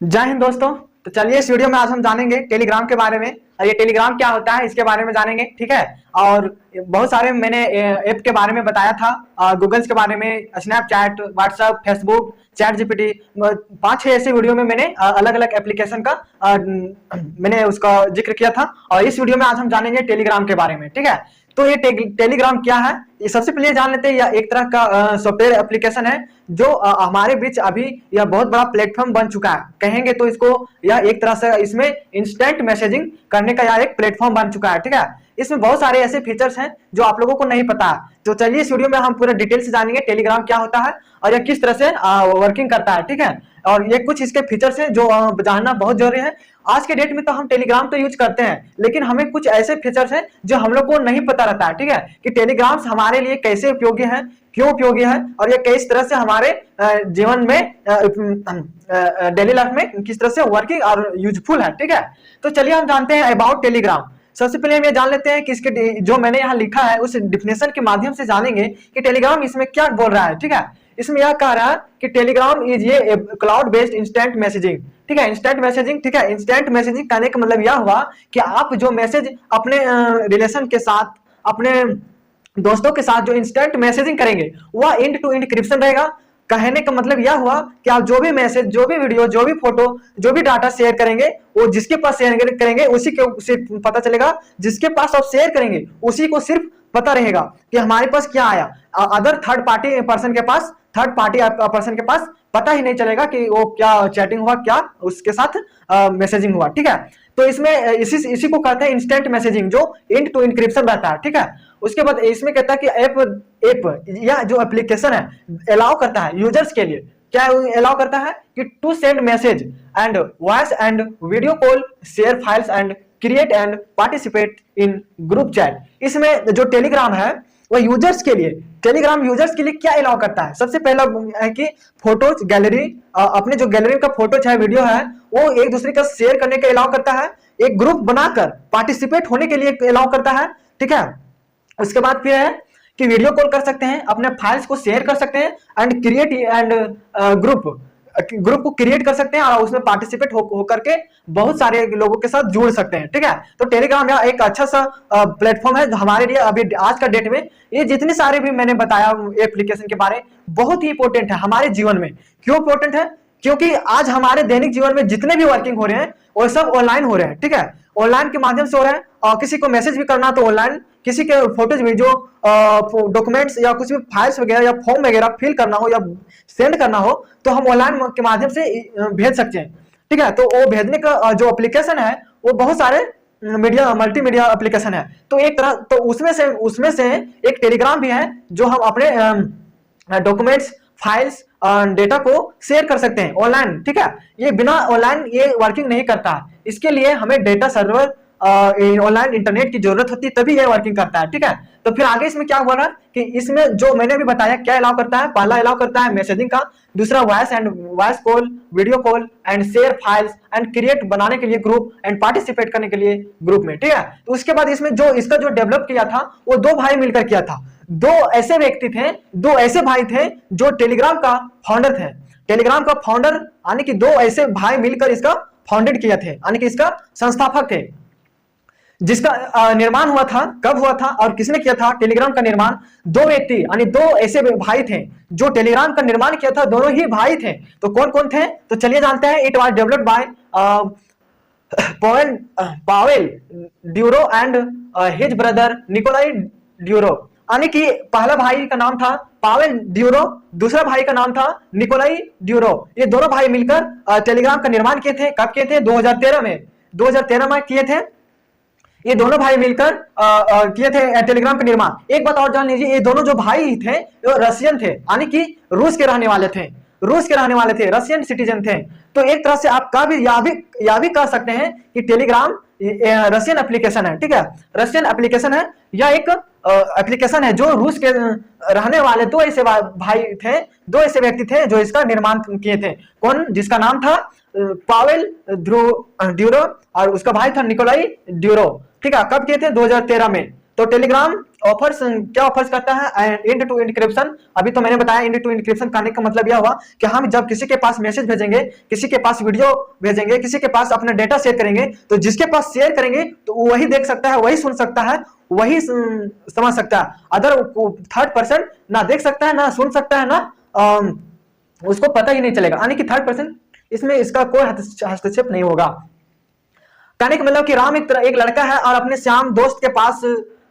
जय हिंद दोस्तों। तो चलिए इस वीडियो में आज हम जानेंगे टेलीग्राम के बारे में और ये टेलीग्राम क्या होता है इसके बारे में जानेंगे, ठीक है। और बहुत सारे मैंने ऐप के बारे में बताया था, गूगल्स के बारे में, Snapchat, WhatsApp, Facebook, chat GPT, 5-6 ऐसे वीडियो में मैंने अलग अलग एप्लीकेशन का मैंने उसका जिक्र किया था। और इस वीडियो में आज हम जानेंगे टेलीग्राम के बारे में, ठीक है। तो ये टेलीग्राम क्या है, ये सबसे पहले जान लेते हैं। यह एक तरह का सॉफ्टवेयर एप्लीकेशन है जो हमारे बीच अभी यह बहुत बड़ा प्लेटफॉर्म बन चुका है। कहेंगे तो इसको यह एक तरह से इसमें इंस्टेंट मैसेजिंग करने का यह एक प्लेटफॉर्म बन चुका है, ठीक है। इसमें बहुत सारे ऐसे फीचर्स हैं जो आप लोगों को नहीं पता है। तो चलिए इस वीडियो में हम पूरे डिटेल से जानेंगे टेलीग्राम क्या होता है और यह किस तरह से वर्किंग करता है, ठीक है। और ये कुछ इसके फीचर्स हैं जो जानना बहुत जरूरी है। आज के डेट में तो हम टेलीग्राम तो यूज करते हैं, लेकिन हमें कुछ ऐसे फीचर्स हैं जो हम लोग को नहीं पता रहता है, ठीक है, कि टेलीग्राम हमारे लिए कैसे उपयोगी है, क्यों उपयोगी है और ये किस तरह से हमारे जीवन में डेली लाइफ में किस तरह से वर्किंग और यूजफुल है, ठीक है। तो चलिए हम जानते हैं अबाउट टेलीग्राम। सबसे पहले हम ये जान लेते हैं कि इसके जो मैंने यहाँ लिखा है उस डिफिनेशन के माध्यम से जानेंगे कि टेलीग्राम इसमें क्या बोल रहा है, ठीक है। इसमें यह कह रहा है कि टेलीग्राम इज ये क्लाउड बेस्ड इंस्टेंट मैसेजिंग, ठीक है। इंस्टेंट मैसेजिंग, ठीक है। इंस्टेंट मैसेजिंग कहने का मतलब यह हुआ कि आप जो मैसेज अपने रिलेशन के साथ, अपने दोस्तों के साथ जो इंस्टेंट मैसेजिंग करेंगे वह एंड टू एंड क्रिप्शन रहेगा। कहने का मतलब यह हुआ कि आप जो भी मैसेज, जो भी वीडियो, जो भी फोटो, जो भी डाटा शेयर करेंगे वो जिसके पास शेयर करेंगे उसी के उसे पता चलेगा। जिसके पास आप शेयर करेंगे उसी को सिर्फ पता रहेगा कि हमारे पास क्या आया। अदर थर्ड पार्टी पर्सन के पास पता ही नहीं चलेगा कि वो क्या चैटिंग हुआ, क्या उसके साथ मैसेजिंग हुआ, ठीक है। तो इसमें इसी को कहते हैं इंस्टेंट मैसेजिंग जो एंड टू एन्क्रिप्शन रहता है, ठीक है। उसके बाद इसमें कहता है कि ऐप या जो एप्लीकेशन है अलाउ करता है यूजर्स के लिए, क्या अलाउ करता है कि to send message and voice and video call, share files and create and participate in group chat. इसमें जो टेलीग्राम है वो यूजर्स के लिए, टेलीग्राम यूजर्स के लिए क्या अलाउ करता है। सबसे पहला है कि फोटोज गैलरी, अपने जो गैलरी का फोटो चाहे वीडियो है वो एक दूसरे का शेयर करने का अलाउ करता है। एक ग्रुप बनाकर पार्टिसिपेट होने के लिए अलाउ करता है, ठीक है। उसके बाद फिर है कि वीडियो कॉल कर सकते हैं, अपने फाइल्स को शेयर कर सकते हैं एंड क्रिएट एंड ग्रुप को क्रिएट कर सकते हैं और उसमें पार्टिसिपेट होकर के बहुत सारे लोगों के साथ जुड़ सकते हैं, ठीक है। तो टेलीग्राम यह एक अच्छा सा प्लेटफॉर्म है हमारे लिए अभी आज का डेट में। ये जितने सारे भी मैंने बताया एप्लीकेशन के बारे बहुत ही इंपॉर्टेंट है हमारे जीवन में। क्यों इंपॉर्टेंट है? क्योंकि आज हमारे दैनिक जीवन में जितने भी वर्किंग हो रहे हैं वो सब ऑनलाइन हो रहे हैं, ठीक है। ऑनलाइन के माध्यम से हो रहे हैं और किसी को मैसेज भी करना तो ऑनलाइन, किसी के फोटोज में जो डॉक्यूमेंट्स या कुछ भी फाइल्स वगैरह या फॉर्म वगैरह फिल करना हो या सेंड करना हो तो हम ऑनलाइन के माध्यम से भेज सकते हैं, ठीक है। तो वो भेजने का जो एप्लीकेशन है वो बहुत सारे मल्टीमीडिया एप्लीकेशन है। तो एक तरह तो उसमें से एक टेलीग्राम भी है जो हम अपने डॉक्यूमेंट्स, फाइल्स, डेटा को शेयर कर सकते हैं ऑनलाइन, ठीक है। ये बिना ऑनलाइन ये वर्किंग नहीं करता। इसके लिए हमें डेटा सर्वर, ऑनलाइन इंटरनेट की जरूरत होती है तभी ये वर्किंग करता है, ठीक है। तो फिर आगे इसमें क्या हुआ कि इसमें जो मैंने अभी बताया क्या अलाउ करता है। पहला अलाउ करता है मैसेजिंग का, दूसरा voice call, video call and share files and create बनाने के लिए ग्रुप एंड पार्टिसिपेट करने के लिए ग्रुप में, ठीक है। तो उसके बाद इसमें जो इसका जो डेवलप किया था वो दो भाई मिलकर किया था। दो ऐसे व्यक्ति थे, दो ऐसे भाई थे जो टेलीग्राम का फाउंडर थे। टेलीग्राम का फाउंडर यानी कि दो ऐसे भाई मिलकर इसका फाउंडेड किया थे, यानी कि इसका संस्थापक थे। जिसका निर्माण हुआ था, कब हुआ था और किसने किया था टेलीग्राम का निर्माण? दो व्यक्ति यानी दो ऐसे भाई थे जो टेलीग्राम का निर्माण किया था, दोनों ही भाई थे। तो कौन कौन थे? तो चलिए जानते हैं। It was developed by Pavel Durov and his brother Nikolai Durov. यानी कि पहला भाई का नाम था पावेल ड्यूरो, दूसरा भाई का नाम था निकोलाई ड्यूरो। ये दोनों भाई मिलकर टेलीग्राम का निर्माण किए थे। कब किए थे? 2013 में। 2013 में किए थे। ये दोनों भाई मिलकर किए थे टेलीग्राम का निर्माण। एक बात और जान लीजिए, ये दोनों जो भाई थे वो रशियन थे, यानी कि रूस के रहने वाले थे, रशियन सिटीजन थे। तो एक तरह से आप यह भी कह सकते हैं कि टेलीग्राम रशियन एप्लीकेशन है, ठीक है। रशियन एप्लीकेशन है। यह एक एप्लीकेशन है जो रूस के रहने वाले दो ऐसे भाई थे, दो ऐसे व्यक्ति थे जो इसका निर्माण किए थे। कौन? जिसका नाम था पावेल ड्यूरो और उसका भाई था निकोलाई ड्यूरो, ठीक है। कब किए थे? 2013 में। तो टेलीग्राम ऑफर्स क्या ऑफर्स करता है? End to end encryption. अभी तो मैंने बताया एंड टू इंक्रिप्शन करने का मतलब यह हुआ कि हम जब किसी के पास मैसेज भेजेंगे, किसी के पास वीडियो भेजेंगे, किसी के पास अपना डेटा शेयर करेंगे, तो जिसके पास शेयर करेंगे तो वही देख सकता है, वही सुन सकता है, वही समझ सकता है। अदर थर्ड पर्सन ना देख सकता है, ना सुन सकता है, ना उसको पता ही नहीं चलेगा। यानी कि थर्ड पर्सन इसमें इसका कोई हस्तक्षेप नहीं होगा। कहने का मतलब कि राम एक लड़का है और अपने श्याम दोस्त के पास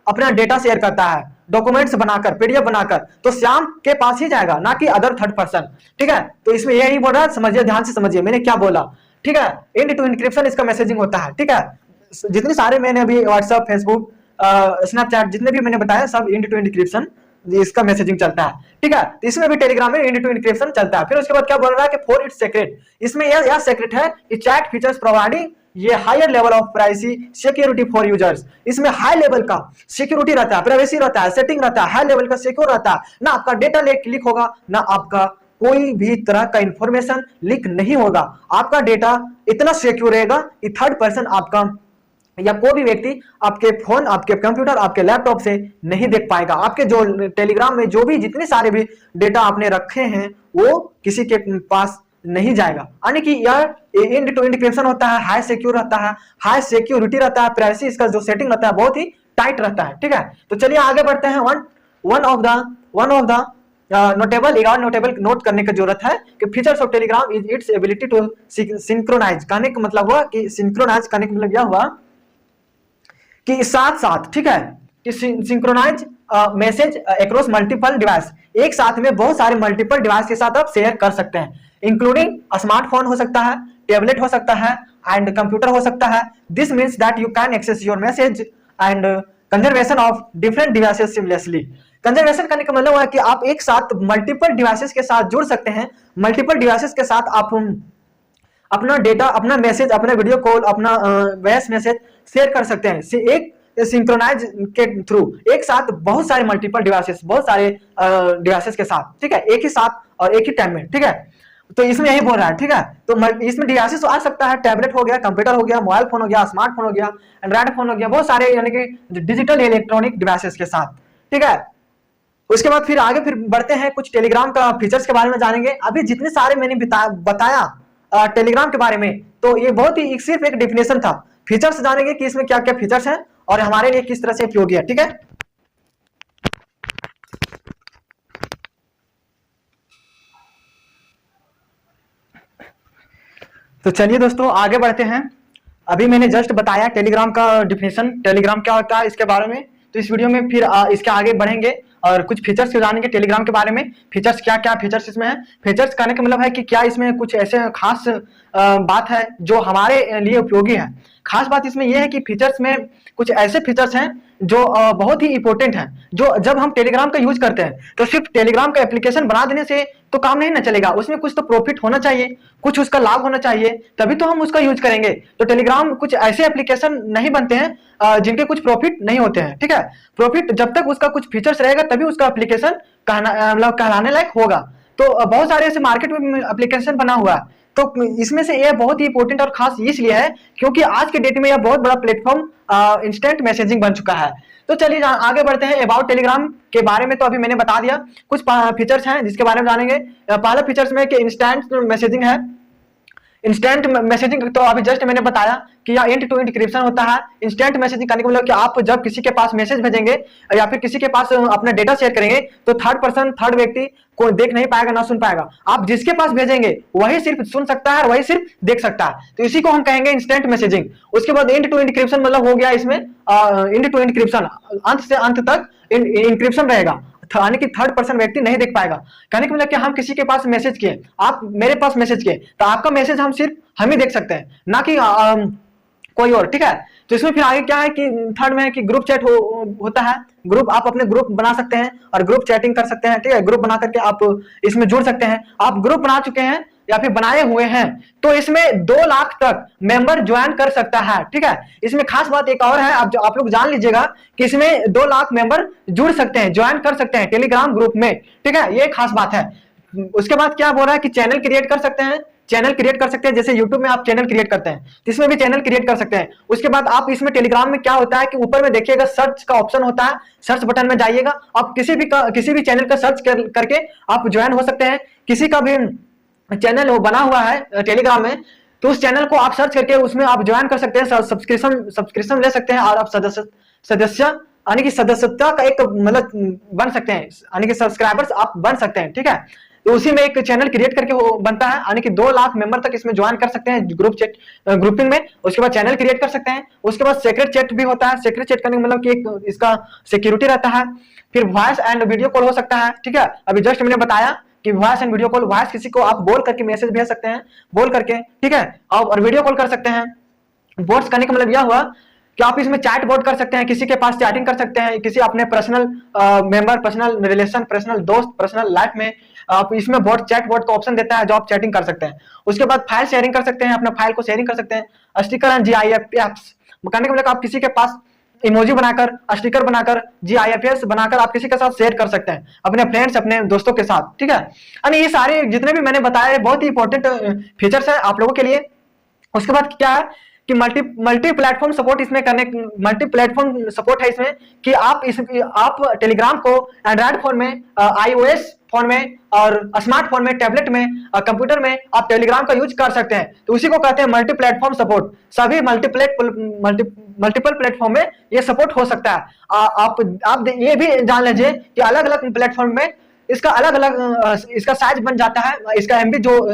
अपना डेटा शेयर करता है, डॉक्यूमेंट्स बनाकर, पीडीएफ बनाकर, तो श्याम के पास ही जाएगा, ना कि अदर थर्ड पर्सन। ठीक है, तो इसमें ये नहीं बोल रहा, समझिए, ध्यान से समझिए मैंने क्या बोला। ठीक है, एंड टू इंक्रिप्शन इसका मैसेजिंग होता है। ठीक है, जितने सारे मैंने अभी व्हाट्सएप, फेसबुक, स्नैपचैट जितने भी मैंने बताया सब एंड टू इंक्रिप्शन इसका मैसेजिंग चलता है। ठीक है, तो इसमें भी टेलीग्राम में एंड टू इंक्रिप्शन चलता है। फिर उसके बाद क्या बोल रहा है कि फॉर इट्स सीक्रेट, इसमें यह सीक्रेट है कि चैट फीचर्स प्रोवाइडिंग ये higher level of privacy security for users. इसमें हाई लेवल का सिक्योरिटी रहता है, प्राइवेसी रहता है, सेटिंग रहता है, हाई लेवल का सिक्योर रहता है। ना आपका डेटा लीक होगा, ना आपका कोई भी तरह का इंफॉर्मेशन लीक नहीं होगा। आपका डेटा इतना सिक्योर रहेगा कि थर्ड पर्सन आपका या कोई भी व्यक्ति आपके फोन, आपके कंप्यूटर, आपके लैपटॉप से नहीं देख पाएगा। आपके जो टेलीग्राम में जो भी जितने सारे भी डेटा आपने रखे हैं वो किसी के पास नहीं जाएगा। यानी कि यह एंड टू एंड इंक्रिप्शन होता है, हाई सिक्योर रहता है, हाई सिक्योरिटी रहता है, प्राइवेसी इसका जो सेटिंग रहता है बहुत ही टाइट रहता है। ठीक है, तो चलिए आगे बढ़ते हैं। One of the notable, notable note करने की जरूरत है कि features of Telegram is its ability to synchronize. कहने का मतलब हुआ कि सिंक्रोनाइज करने का मतलब यह हुआ कि साथ साथ, ठीक है, कि synchronize message across multiple device, एक साथ में बहुत सारे मल्टीपल डिवाइस के साथ आप शेयर कर सकते हैं, इंक्लूडिंग स्मार्टफोन हो सकता है, टैबलेट हो सकता है एंड कंप्यूटर हो सकता है। This means that you can access your message and conservation of different devices seamlessly. Conservation करने का मतलब है कि आप एक साथ मल्टीपल डिवाइसेस के साथ जुड़ सकते हैं, मल्टीपल डिवाइसेस के साथ आप अपना डेटा, अपना मैसेज, अपना वीडियो कॉल, अपना वॉइस मैसेज शेयर कर सकते हैं एक सिंक्रोनाइज के थ्रू, एक साथ बहुत सारे मल्टीपल डिवाइसेस, बहुत सारे डिवाइसेस के साथ। ठीक है, एक ही साथ और एक ही टाइम में। ठीक है, तो इसमें यही बोल रहा है। ठीक है, तो इसमें डिवाइसेस आ सकता है, टैबलेट हो गया, कंप्यूटर हो गया, मोबाइल फोन हो गया, स्मार्टफोन हो गया, एंड्रॉइड फोन हो गया, बहुत सारे यानी कि डिजिटल इलेक्ट्रॉनिक डिवाइसेस के साथ। ठीक है, उसके बाद फिर आगे फिर बढ़ते हैं, कुछ टेलीग्राम का फीचर्स के बारे में जानेंगे। अभी जितने सारे मैंने बताया टेलीग्राम के बारे में, तो ये बहुत ही सिर्फ एक डेफिनेशन था। फीचर्स जानेंगे कि इसमें क्या क्या फीचर्स हैं और हमारे लिए किस तरह से उपयोगी है। ठीक है, तो चलिए दोस्तों आगे बढ़ते हैं। अभी मैंने जस्ट बताया टेलीग्राम का डिफिनेशन, टेलीग्राम क्या होता है इसके बारे में। तो इस वीडियो में फिर इसके आगे बढ़ेंगे और कुछ फीचर्स जानेंगे टेलीग्राम के बारे में। फीचर्स क्या क्या फीचर्स इसमें है। फीचर्स कहने का मतलब है कि क्या इसमें कुछ ऐसे खास बात है जो हमारे लिए उपयोगी है। खास बात इसमें यह है कि फीचर्स में कुछ ऐसे फीचर्स हैं जो बहुत ही इंपॉर्टेंट हैं, जो जब हम टेलीग्राम का यूज करते हैं तो सिर्फ टेलीग्राम का एप्लीकेशन बना देने से तो काम नहीं ना चलेगा, उसमें कुछ तो प्रॉफिट होना चाहिए, कुछ उसका लाभ होना चाहिए, तभी तो हम उसका यूज करेंगे। तो टेलीग्राम कुछ ऐसे एप्लीकेशन नहीं बनते हैं जिनके कुछ प्रॉफिट नहीं होते हैं। ठीक है, प्रॉफिट जब तक उसका कुछ फीचर्स रहेगा तभी उसका एप्लीकेशन मतलब कहलाने लायक होगा। तो बहुत सारे ऐसे मार्केट में एप्लीकेशन बना हुआ है, तो इसमें से यह बहुत ही इंपॉर्टेंट और खास इसलिए है क्योंकि आज के डेट में यह बहुत बड़ा प्लेटफॉर्म इंस्टेंट मैसेजिंग बन चुका है। तो चलिए आगे बढ़ते हैं। अबाउट टेलीग्राम के बारे में तो अभी मैंने बता दिया, कुछ फीचर्स हैं जिसके बारे में जानेंगे। पहला फीचर्स में कि इंस्टेंट मैसेजिंग है। इंस्टेंट मैसेजिंग तो अभी जस्ट मैंने बताया कि यह एंड टू एंड इंक्रिप्शन होता है। इंस्टेंट मैसेजिंग करने का मतलब कि आप जब किसी के पास मैसेज भेजेंगे या फिर किसी के पास अपना डेटा शेयर करेंगे तो थर्ड पर्सन, थर्ड व्यक्ति कोई देख नहीं पाएगा, ना सुन पाएगा। आप जिसके पास भेजेंगे वही सिर्फ सुन सकता है और वही सिर्फ देख सकता है, तो इसी को हम कहेंगे इंस्टेंट मैसेजिंग। उसके बाद एंड टू एंड इंक्रिप्शन मतलब हो गया इसमें एंड टू एंड इंक्रिप्शन, अंत से अंत तक इंक्रिप्शन रहेगा, यानी कि थर्ड पर्सन व्यक्ति नहीं देख पाएगा। कहने का मतलब कि हम किसी के पास मैसेज किए, आप मेरे पास मैसेज किए, तो आपका मैसेज हम ही देख सकते हैं, ना कि कोई और। ठीक है, तो इसमें फिर आगे क्या है कि थर्ड में है कि ग्रुप चैट होता है। ग्रुप, आप अपने ग्रुप बना सकते हैं और ग्रुप चैटिंग कर सकते हैं। ठीक है, ग्रुप बना करके आप इसमें जुड़ सकते हैं। आप ग्रुप बना चुके हैं या फिर बनाए हुए हैं तो इसमें 2 लाख तक मेंबर ज्वाइन कर सकता है। ठीक है, इसमें खास बात एक और है, आप लोग जान लीजिएगा कि इसमें 2 लाख मेंबर जुड़ सकते हैं, ज्वाइन कर सकते हैं टेलीग्राम ग्रुप में। ठीक है, ये खास बात है। उसके बाद क्या बोल रहा है कि चैनल क्रिएट कर सकते हैं। चैनल क्रिएट कर सकते हैं, जैसे यूट्यूब में आप चैनल क्रिएट करते हैं तो इसमें भी चैनल क्रिएट कर सकते हैं। उसके बाद आप इसमें टेलीग्राम में क्या होता है कि ऊपर में देखिएगा सर्च का ऑप्शन होता है, सर्च बटन में जाइएगा, आप किसी भी चैनल का सर्च करके आप ज्वाइन हो सकते हैं। किसी का भी चैनल वो बना हुआ है टेलीग्राम में तो उस चैनल को आप सर्च करके उसमें आप ज्वाइन कर सकते हैं, सब्सक्रिप्शन ले सकते हैं और आप सदस्य यानी कि सदस्यता का एक मतलब बन सकते हैं, यानी कि सब्सक्राइबर्स आप बन सकते हैं, ठीक है। तो उसी में एक चैनल क्रिएट करके वो बनता है, यानी कि 2 लाख मेंबर तक इसमें ज्वाइन कर सकते हैं ग्रुपिंग में। उसके बाद चैनल क्रिएट कर सकते हैं। उसके बाद सीक्रेट चैट भी होता है। सीक्रेट चैट करने का मतलब कि एक इसका सिक्योरिटी रहता है। फिर वॉइस एंड वीडियो कॉल हो सकता है, ठीक है। अभी जस्ट मैंने बताया कि voice and video call, voice किसी को आप बोल करके मैसेज भेज सकते हैं, बोल करके, ठीक है, और वीडियो कॉल कर सकते हैं। बोट्स करने का मतलब यह हुआ कि आप इसमें चैट बोट कर सकते हैं, किसी के पास चैटिंग कर सकते हैं, किसी अपने personal member, personal relation, personal दोस्त, पर्सनल लाइफ में आप इसमें बोट, चैट बोट का ऑप्शन देता है जो आप चैटिंग कर सकते हैं। उसके बाद फाइल शेयरिंग कर सकते हैं, अपना फाइल को शेयरिंग कर सकते हैं। स्टिकर एंड GIFs करने का मतलब आप किसी के पास इमोजी बनाकर, स्टिकर बनाकर, GIFs बनाकर आप किसी के साथ शेयर कर सकते हैं, अपने फ्रेंड्स, अपने दोस्तों के साथ, ठीक है। यानी ये सारे जितने भी मैंने बताए बहुत ही इंपॉर्टेंट फीचर्स है आप लोगों के लिए। उसके बाद क्या है कि मल्टी प्लेटफॉर्म सपोर्ट इसमें करने, मल्टी प्लेटफॉर्म सपोर्ट है इसमें कि आप टेलीग्राम को एंड्रॉइड फोन में, iOS फोन में और स्मार्टफोन में, टैबलेट में, कंप्यूटर में आप टेलीग्राम का यूज कर सकते हैं। तो उसी को कहते हैं मल्टी प्लेटफॉर्म सपोर्ट। सभी मल्टीपल प्लेटफॉर्म में ये सपोर्ट हो सकता है। आप ये भी जान लीजिए कि अलग अलग प्लेटफॉर्म में इसका अलग अलग इसका साइज बन जाता है,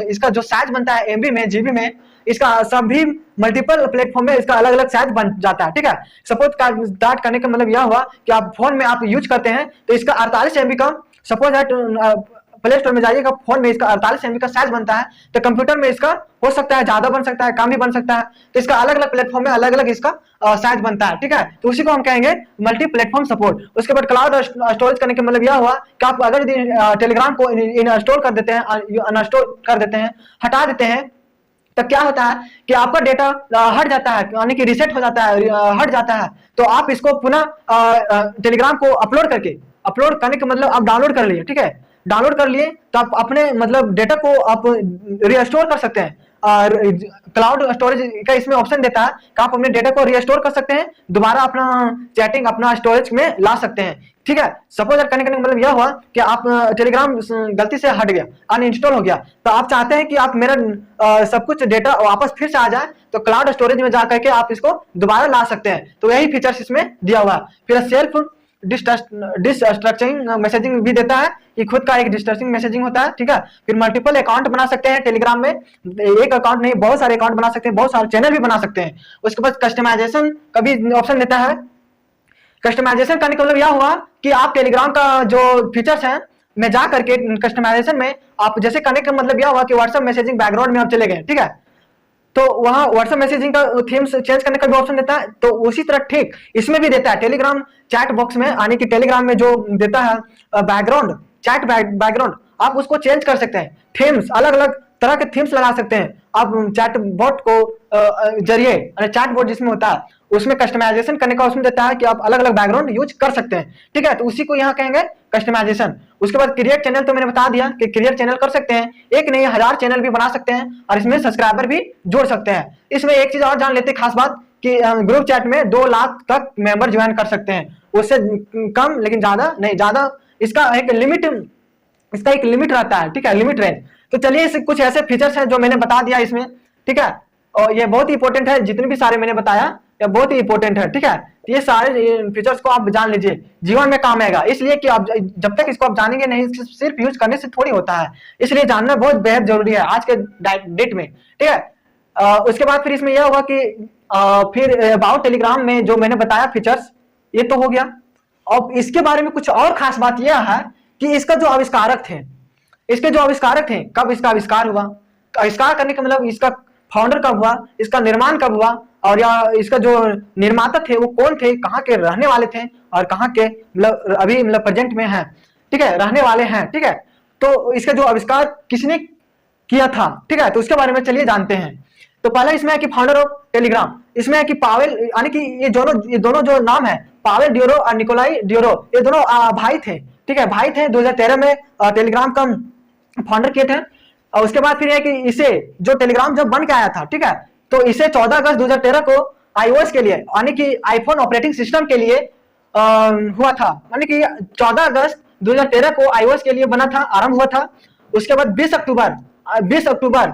इसका जो साइज बनता है MB में, GB में, इसका सभी मल्टीपल प्लेटफॉर्म में इसका अलग अलग साइज बन जाता है, ठीक है। सपोज स्टार्ट करने का मतलब यह हुआ कि आप फोन में आप यूज करते हैं तो इसका 48 MB का, सपोज प्ले स्टोर में जाइएगा, फोन में इसका 48 MB का साइज बनता है, तो कंप्यूटर में इसका हो सकता है ज्यादा बन सकता है, कम भी बन सकता है। तो इसका अलग अलग प्लेटफॉर्म में अलग अलग इसका साइज बनता है, ठीक है। तो उसी को हम कहेंगे मल्टी प्लेटफॉर्म सपोर्ट। उसके बाद क्लाउड स्टोरेज करने का मतलब यह हुआ कि आप अगर टेलीग्राम को इंस्टॉल कर देते हैं, अनइंस्टॉल कर देते हैं, हटा देते हैं, तब क्या होता है कि आपका डेटा हट जाता है, यानी कि रीसेट हो जाता है, हट जाता है। तो आप इसको पुनः टेलीग्राम को अपलोड करने का मतलब आप डाउनलोड कर लिए, ठीक है। डाउनलोड कर लिए तो आप अपने मतलब डेटा को आप रीस्टोर कर सकते हैं। और क्लाउड स्टोरेज का इसमें ऑप्शन देता है कि आप अपने डेटा को रीस्टोर कर सकते हैं, दोबारा अपना चैटिंग अपना स्टोरेज में ला सकते हैं, ठीक है। सपोज करने का मतलब यह हुआ कि आप टेलीग्राम गलती से हट गया, अनइंस्टॉल हो गया, तो आप चाहते हैं कि आप मेरा सब कुछ डेटा वापस फिर से आ जाए, तो क्लाउड स्टोरेज में जाकर के आप इसको दोबारा ला सकते हैं। तो यही फीचर्स इसमें दिया हुआ है। फिर सेल्फ डिस्ट्रक्टिंग मैसेजिंग भी देता है कि खुद का एक डिस्ट्रक्टिंग मैसेजिंग होता है, ठीक है। फिर मल्टीपल अकाउंट बना सकते हैं टेलीग्राम में, एक अकाउंट नहीं बहुत सारे अकाउंट बना सकते हैं, बहुत सारे चैनल भी बना सकते हैं। उसके बाद कस्टमाइजेशन का भी ऑप्शन देता है। कस्टमाइजेशन करने का मतलब यह हुआ कि आप टेलीग्राम का जो फीचर्स हैं में जा करके कस्टमाइजेशन में आप जैसे करने का मतलब यह हुआ कि व्हाट्सएप मैसेजिंग बैकग्राउंड में आप चले गए, ठीक है, तो वहां व्हाट्सएप मैसेजिंग का थीम्स चेंज करने का भी ऑप्शन देता है। तो उसी तरह ठीक इसमें भी देता है टेलीग्राम चैट बॉक्स में, यानी कि टेलीग्राम में जो देता है बैकग्राउंड, चैट बैकग्राउंड, आप उसको चेंज कर सकते हैं। थीम्स अलग अलग तरह के थीम्स लगा सकते हैं आप चैट बोट को जरिए, चैट बोट जिसमें होता है उसमें कस्टमाइजेशन करने का ऑप्शन देता है कि आप अलग अलग बैकग्राउंड यूज कर सकते हैं, ठीक है। तो उसी को यहाँ कहेंगे कस्टमाइजेशन। उसके बाद क्रिएट चैनल, तो मैंने बता दिया कि क्रिएट चैनल कर सकते हैं, एक नहीं 1000 चैनल भी बना सकते हैं और इसमें सब्सक्राइबर भी जोड़ सकते हैं। इसमें एक चीज और जान लेते हैं खास बात कि ग्रुप चैट में 2 लाख तक मेंबर ज्वाइन कर सकते हैं, उससे कम लेकिन ज्यादा नहीं, ज्यादा इसका एक लिमिट रहता है, ठीक है, लिमिट रेंज। तो चलिए कुछ ऐसे फीचर्स हैं जो मैंने बता दिया इसमें, ठीक है, और ये बहुत ही इंपॉर्टेंट है, जितने भी सारे मैंने बताया ये बहुत ही इंपॉर्टेंट है, ठीक है। तो ये सारे फीचर्स को आप जान लीजिए, जीवन में काम आएगा, इसलिए कि आप जब तक इसको आप जानेंगे नहीं, सिर्फ यूज करने से थोड़ी होता है, इसलिए जानना बहुत बेहद जरूरी है आज के डेट में, ठीक है। उसके बाद फिर इसमें यह होगा कि फिर अबाउट टेलीग्राम में जो मैंने बताया फीचर्स, ये तो हो गया। और इसके बारे में कुछ और खास बात यह है कि इसका जो आविष्कारक थे, कब इसका आविष्कार हुआ, आविष्कार करने का मतलब इसका फाउंडर कब हुआ, इसका निर्माण कब हुआ, और या इसका जो निर्माता थे वो कौन थे, कहाँ के रहने वाले थे, और कहाँ के मतलब अभी मतलब प्रेजेंट में हैं, ठीक है, रहने वाले हैं, ठीक है। तो इसका जो आविष्कार किसने किया था, ठीक है, तो उसके बारे में चलिए जानते हैं। तो पहला इसमें है कि फाउंडर ऑफ टेलीग्राम, इसमें है कि पावेल, यानी कि ये दोनों जो नाम है, पावेल ड्यूरो और निकोलाई ड्यूरो, ये दोनों भाई थे, ठीक है, भाई थे। 2013 में टेलीग्राम का फाउंडर किए थे। और उसके बाद फिर है कि इसे जो टेलीग्राम जब बन के आया था, ठीक है, तो इसे 14 अगस्त 2013 को iOS के लिए यानी कि आईफोन ऑपरेटिंग सिस्टम के लिए हुआ था, यानी कि 14 अगस्त 2013 को iOS के लिए बना था, आरंभ हुआ था। उसके बाद 20 अक्टूबर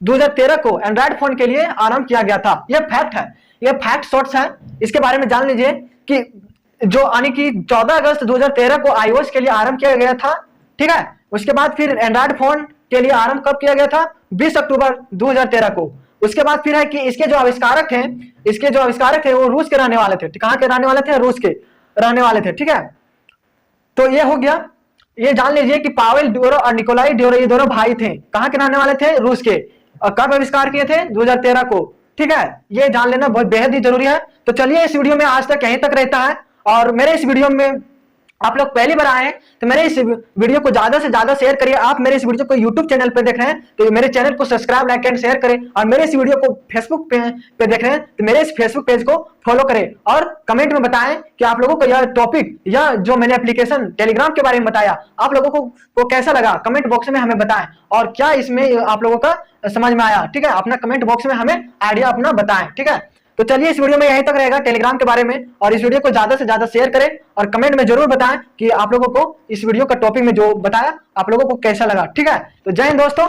2013 को एंड्रॉइड फोन के लिए आरंभ किया गया था। यह फैक्ट है, यह फैक्ट शॉर्ट्स है, इसके बारे में जान लीजिए कि जो यानी कि 14 अगस्त 2013 को iOS के लिए आरंभ किया गया था, ठीक है। उसके बाद फिर एंड्रॉइड फोन के लिए आरंभ कब किया गया था? 20 अक्टूबर 2013 को। उसके बाद फिर है कि इसके जो आविष्कारक थे वो रूस के रहने वाले थे। कहां के रहने वाले थे? रूस के रहने वाले थे, ठीक है। तो ये हो गया। ये जान लीजिए कि पावेल ड्यूरो और निकोलाई ड्यूरो ये दोनों भाई थे। कहां के रहने वाले थे? रूस के। और कब आविष्कार किए थे? 2013 को, ठीक है। ये जान लेना बहुत बेहद ही जरूरी है। तो चलिए इस वीडियो में आज तक यहीं तक रहता है। और मेरे इस वीडियो में आप लोग पहली बार आए हैं तो मेरे इस वीडियो को ज्यादा से ज्यादा शेयर करिए। आप मेरे इस वीडियो को यूट्यूब चैनल पे देख रहे हैं तो मेरे चैनल को सब्सक्राइब, लाइक एंड शेयर करें। और मेरे इस वीडियो को फेसबुक पे देख रहे हैं तो मेरे इस फेसबुक पेज को फॉलो करें। और कमेंट में बताएं कि आप लोगों को यह टॉपिक या जो मैंने एप्लीकेशन टेलीग्राम के बारे में बताया आप लोगों को कैसा लगा, कमेंट बॉक्स में हमें बताएं। और क्या इसमें आप लोगों का समझ में आया, ठीक है। अपना कमेंट बॉक्स में हमें आइडिया अपना बताएं, ठीक है। तो चलिए इस वीडियो में यहीं तक रहेगा टेलीग्राम के बारे में। और इस वीडियो को ज्यादा से ज्यादा शेयर करें और कमेंट में जरूर बताएं कि आप लोगों को इस वीडियो का टॉपिक में जो बताया आप लोगों को कैसा लगा, ठीक है। तो जय हिंद दोस्तों।